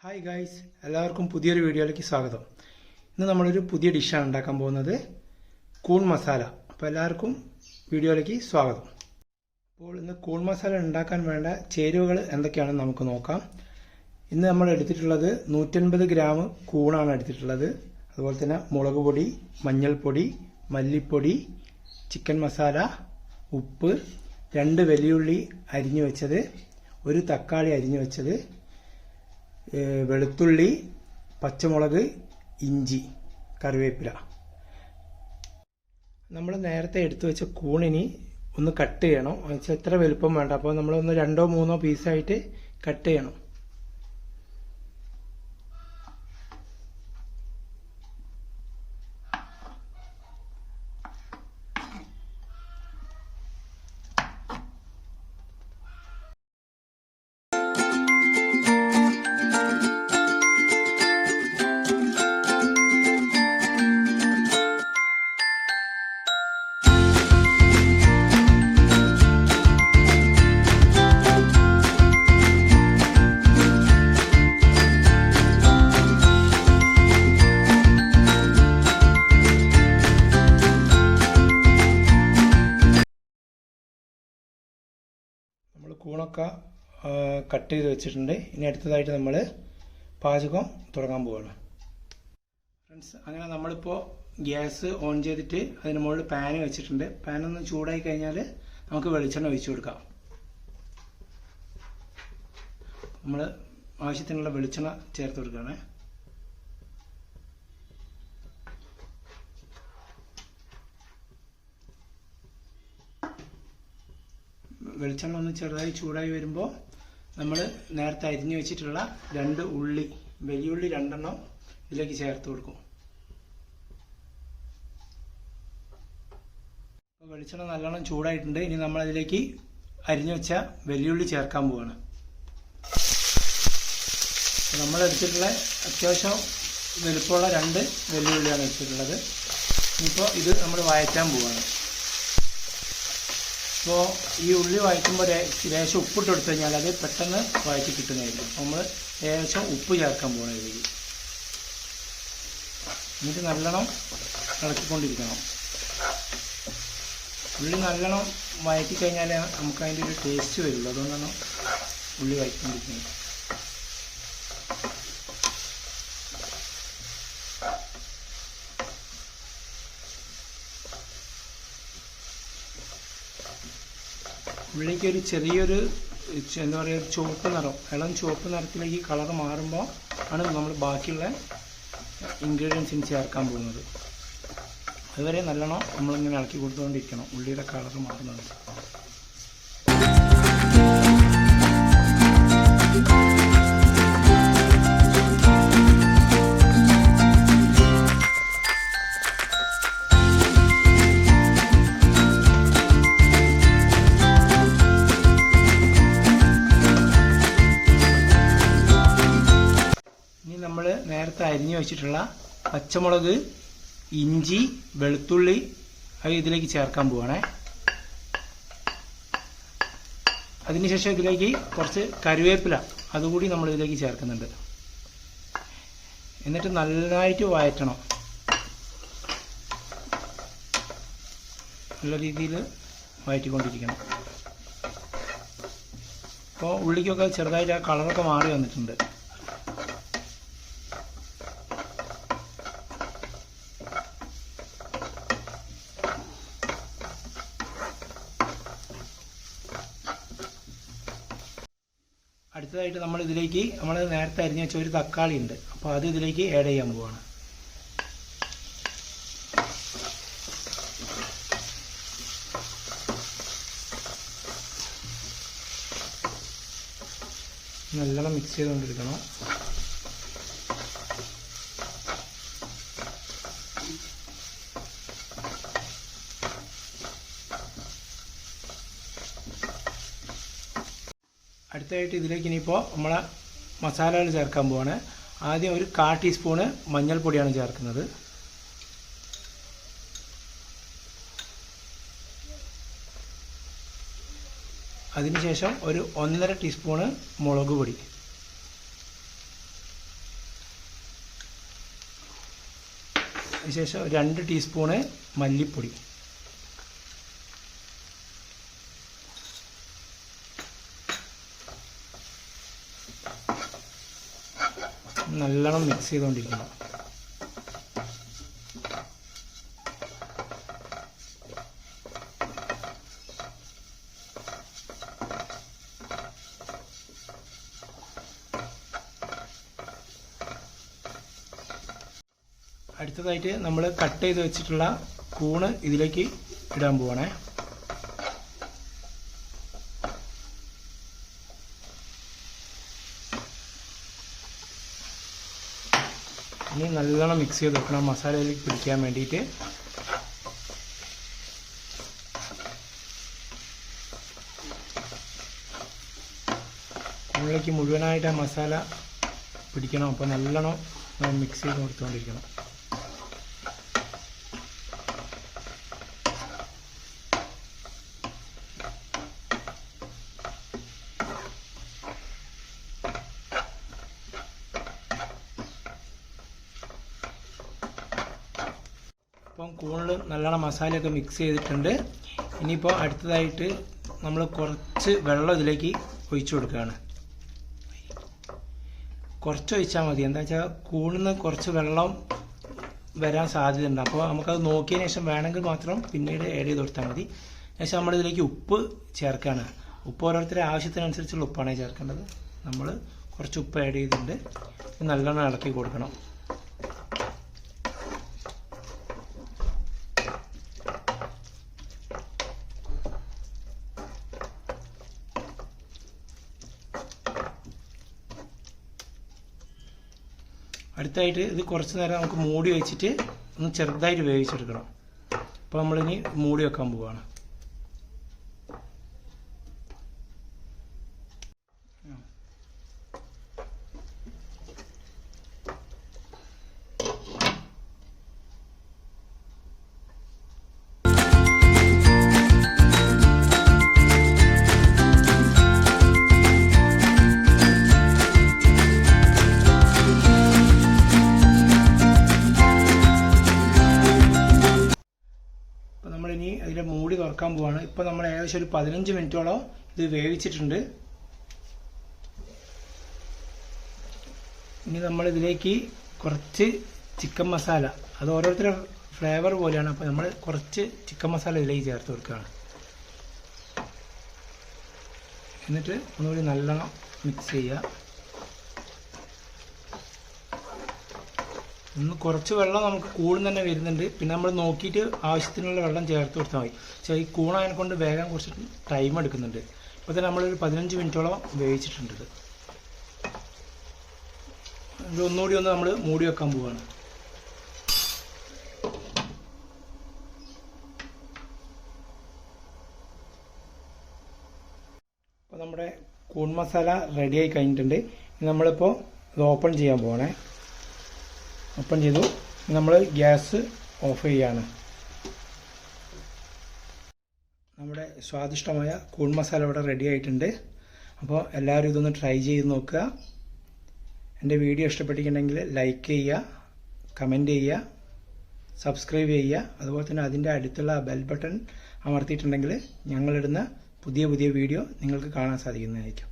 Hi guys, എല്ലാവർക്കും പുതിയൊരു വീഡിയോയിലേക്ക് സ്വാഗതം. ഇന്ന് നമ്മളൊരു പുതിയ ഡിഷാണ് ഉണ്ടാക്കാൻ പോകുന്നത്, കൂൺ മസാല. അപ്പോൾ എല്ലാവർക്കും വീഡിയോയിലേക്ക് സ്വാഗതം. അപ്പോൾ ഇന്ന് കൂൺ മസാല ഉണ്ടാക്കാൻ വേണ്ട ചേരുവകൾ എന്തൊക്കെയാണെന്ന് നമുക്ക് നോക്കാം. ഇന്ന് നമ്മൾ എടുത്തിട്ടുള്ളത് 150 ഗ്രാം കൂണാണ് എടുത്തിട്ടുള്ളത്. അതുപോലെ തന്നെ മുളക് പൊടി, മഞ്ഞൾപ്പൊടി, മല്ലിപ്പൊടി, ചിക്കൻ മസാല, ഉപ്പ്, 2 വെല്ലുള്ളി അരിഞ്ഞു വെച്ചത്, 1 തക്കാളി അരിഞ്ഞു വെച്ചത്, വെളുത്തുള്ളി, പച്ചമുളക്, ഇഞ്ചി, കറിവേപ്പില. നമ്മൾ നേരത്തെ എടുത്തു വെച്ച കൂണിനി ഒന്ന് കട്ട് ചെയ്യണം. എത്ര വലുപ്പം വേണ്ട, അപ്പോൾ നമ്മളൊന്ന് 2-3 പീസായിട്ട് കട്ട് ചെയ്യണം. നമ്മൾ കൂണൊക്കെ കട്ട് ചെയ്ത് വെച്ചിട്ടുണ്ട്. ഇനി അടുത്തതായിട്ട് നമ്മൾ പാചകം തുടങ്ങാൻ പോവുകയാണ് ഫ്രണ്ട്സ്. അങ്ങനെ നമ്മളിപ്പോൾ ഗ്യാസ് ഓൺ ചെയ്തിട്ട് അതിന് മുകളിൽ പാൻ വെച്ചിട്ടുണ്ട്. പാനൊന്ന് ചൂടായി കഴിഞ്ഞാൽ നമുക്ക് വെളിച്ചെണ്ണ ഒഴിച്ചു കൊടുക്കാം. നമ്മൾ ആവശ്യത്തിനുള്ള വെളിച്ചെണ്ണ ചേർത്ത് കൊടുക്കുകയാണ്. വെളിച്ചെണ്ണ ഒന്ന് ചെറുതായി ചൂടായി വരുമ്പോൾ നമ്മൾ നേരത്തെ അരിഞ്ഞു വെച്ചിട്ടുള്ള 2 ഉള്ളി, വെല്ലുള്ളി 2 ഇതിലേക്ക് ചേർത്ത് കൊടുക്കും. വെളിച്ചെണ്ണ നല്ലോണം ചൂടായിട്ടുണ്ട്. ഇനി നമ്മൾ അതിലേക്ക് അരിഞ്ഞു വെച്ച വെല്ലുള്ളി ചേർക്കാൻ പോവാണ്. നമ്മൾ എടുത്തിട്ടുള്ള അത്യാവശ്യം വലുപ്പമുള്ള 2 വെല്ലുള്ളിയാണ് എടുത്തിട്ടുള്ളത്. ഇനിയിപ്പോൾ ഇത് നമ്മൾ വഴറ്റാൻ പോവാണ്. അപ്പോൾ ഈ ഉള്ളി വഴറ്റുമ്പോൾ ലേശം ഉപ്പിട്ട് കൊടുത്തു കഴിഞ്ഞാൽ അത് പെട്ടെന്ന് വഴറ്റി കിട്ടുന്നതായിരിക്കും. നമ്മൾ ലേശം ഉപ്പ് ചേർക്കാൻ പോകണം ഇതിലേക്ക്. എന്നിട്ട് നല്ലോണം ഇളക്കിക്കൊണ്ടിരിക്കണം. ഉള്ളി നല്ലോണം വഴറ്റി കഴിഞ്ഞാൽ നമുക്ക് അതിൻ്റെ ഒരു ടേസ്റ്റ് വരുള്ളൂ. അതുകൊണ്ടാണ് ഉള്ളി വഴറ്റിക്കൊണ്ടിരിക്കുന്നത്. ഉള്ളിക്ക് ഒരു ചെറിയൊരു എന്താ പറയുക, ചുവപ്പ് നിറം, ഇളം ചുവപ്പ് നിറത്തിലേക്ക് കളർ മാറുമ്പോൾ ആണ് നമ്മൾ ബാക്കിയുള്ള ഇൻഗ്രീഡിയൻസിന് ചേർക്കാൻ പോകുന്നത്. അതുവരെ നല്ലോണം നമ്മളിങ്ങനെ ഇളക്കി കൊടുത്തുകൊണ്ടിരിക്കണം ഉള്ളിയുടെ കളർ മാറുന്നത്. നമ്മൾ നേരത്തെ അരിഞ്ഞു വെച്ചിട്ടുള്ള പച്ചമുളക്, ഇഞ്ചി, വെളുത്തുള്ളി അത് ഇതിലേക്ക് ചേർക്കാൻ പോവാണേ. അതിനുശേഷം ഇതിലേക്ക് കുറച്ച് കറിവേപ്പില അതുകൂടി നമ്മൾ ഇതിലേക്ക് ചേർക്കുന്നുണ്ട്. എന്നിട്ട് നന്നായിട്ട് വഴറ്റണം. നല്ല രീതിയിൽ വഴറ്റിക്കൊണ്ടിരിക്കണം. അപ്പോൾ ഉള്ളിക്കൊക്കെ ചെറുതായിട്ട് ആ കളറൊക്കെ മാറി വന്നിട്ടുണ്ട്. അടുത്തതായിട്ട് നമ്മൾ ഇതിലേക്ക് നേരത്തെ അരിഞ്ഞു വെച്ച 1 തക്കാളി ഉണ്ട്. അപ്പോൾ അത് ഇതിലേക്ക് ആഡ് ചെയ്യാൻ പോവാണ്. നല്ലോണം മിക്സ് ചെയ്തുകൊണ്ടിരിക്കണം. അടുത്തായിട്ട് ഇതിലേക്ക് ഇനിയിപ്പോൾ നമ്മളെ മസാലകൾ ചേർക്കാൻ പോവാണ്. ആദ്യം 1/4 ടീസ്പൂണ് മഞ്ഞൾപ്പൊടിയാണ് ചേർക്കുന്നത്. അതിനുശേഷം ഒരു 1.5 ടീസ്പൂണ് മുളക് പൊടി, അതിനുശേഷം 2 ടീസ്പൂണ് മല്ലിപ്പൊടി, നല്ലോണം മിക്സ് ചെയ്തുകൊണ്ടിരിക്കണം. അടുത്തതായിട്ട് നമ്മൾ കട്ട് ചെയ്ത് വെച്ചിട്ടുള്ള കൂണ് ഇതിലേക്ക് ഇടാൻ പോവാണേ. ഇനി നല്ലോണം മിക്സ് ചെയ്ത് വെക്കണം മസാലയിലേക്ക് പിടിക്കാൻ വേണ്ടിയിട്ട്. കൂണിലേക്ക് മുഴുവനായിട്ട് ആ മസാല പിടിക്കണം. അപ്പോൾ നല്ലോണം മിക്സ് ചെയ്ത് കൊടുത്തുകൊണ്ടിരിക്കണം. അപ്പം കൂണിൽ നല്ലോണം മസാലയൊക്കെ മിക്സ് ചെയ്തിട്ടുണ്ട്. ഇനിയിപ്പോൾ അടുത്തതായിട്ട് നമ്മൾ കുറച്ച് വെള്ളം ഇതിലേക്ക് ഒഴിച്ചു കൊടുക്കുകയാണ്. കുറച്ച് ഒഴിച്ചാൽ മതി. എന്താ വെച്ചാൽ കൂണിൽ നിന്ന് കുറച്ച് വെള്ളം വരാൻ സാധ്യതയുണ്ട്. അപ്പോൾ നമുക്കത് നോക്കിയതിന് ശേഷം വേണമെങ്കിൽ മാത്രം പിന്നീട് ആഡ് ചെയ്ത് കൊടുത്താൽ മതി. ശേഷം നമ്മളിതിലേക്ക് ഉപ്പ് ചേർക്കുകയാണ്. ഉപ്പ് ഓരോരുത്തരുടെ ആവശ്യത്തിനനുസരിച്ചുള്ള ഉപ്പാണ് ചേർക്കേണ്ടത്. നമ്മൾ കുറച്ച് ഉപ്പ് ആഡ് ചെയ്തിട്ടുണ്ട്. നല്ലോണം ഇളക്കി കൊടുക്കണം. അടുത്തായിട്ട് ഇത് കുറച്ച് നേരം നമുക്ക് മൂടി വെച്ചിട്ട് ഒന്ന് ചെറുതായിട്ട് വേവിച്ചെടുക്കണം. അപ്പോൾ നമ്മളിനി മൂടി വെക്കാൻ പോവുകയാണ്. നമ്മളിനി അതിലെ മൂടി തുറക്കാൻ പോവാണ്. ഇപ്പോൾ നമ്മൾ ഏകദേശം ഒരു 15 മിനിറ്റോളം ഇത് വേവിച്ചിട്ടുണ്ട്. ഇനി നമ്മളിതിലേക്ക് കുറച്ച് ചിക്കൻ മസാല, അത് ഓരോരുത്തരുടെ ഫ്ലേവർ പോലെയാണ്. അപ്പോൾ നമ്മൾ കുറച്ച് ചിക്കൻ മസാല ഇതിലേക്ക് ചേർത്ത് കൊടുക്കുകയാണ്. എന്നിട്ട് ഒന്നുകൂടി നല്ലോണം മിക്സ് ചെയ്യുക. കുറച്ച് വെള്ളം നമുക്ക് കൂണിൽ തന്നെ വരുന്നുണ്ട്. പിന്നെ നമ്മൾ നോക്കിയിട്ട് ആവശ്യത്തിനുള്ള വെള്ളം ചേർത്ത് കൊടുത്താൽ മതി. പക്ഷേ ഈ കൂണതിനെ കൊണ്ട് വേഗം കുറച്ച് ടൈം എടുക്കുന്നുണ്ട്. ഇപ്പോൾ തന്നെ നമ്മളൊരു 15 മിനിറ്റോളം വേവിച്ചിട്ടുണ്ട്. ഇത് ഒന്നുകൂടി ഒന്ന് നമ്മൾ മൂടി വെക്കാൻ പോവുകയാണ്. അപ്പോൾ നമ്മുടെ കൂൺ മസാല റെഡിയായി കഴിഞ്ഞിട്ടുണ്ട്. നമ്മളിപ്പോൾ ഇത് ഓപ്പൺ ചെയ്യാൻ പോകണേ. ഓപ്പൺ ചെയ്തു. നമ്മൾ ഗ്യാസ് ഓഫ് ചെയ്യാണ്. നമ്മുടെ സ്വാദിഷ്ടമായ കൂൺ മസാല ഇവിടെ റെഡി ആയിട്ടുണ്ട്. അപ്പോൾ എല്ലാവരും ഇതൊന്ന് ട്രൈ ചെയ്ത് നോക്കുക. എൻ്റെ വീഡിയോ ഇഷ്ടപ്പെട്ടിട്ടുണ്ടെങ്കിൽ ലൈക്ക് ചെയ്യുക, കമൻറ്റ് ചെയ്യുക, സബ്സ്ക്രൈബ് ചെയ്യുക. അതുപോലെ തന്നെ അതിൻ്റെ അടുത്തുള്ള ബെൽ ബട്ടൺ അമർത്തിയിട്ടുണ്ടെങ്കിൽ ഞങ്ങളിടുന്ന പുതിയ വീഡിയോ നിങ്ങൾക്ക് കാണാൻ സാധിക്കുന്നതായിരിക്കും.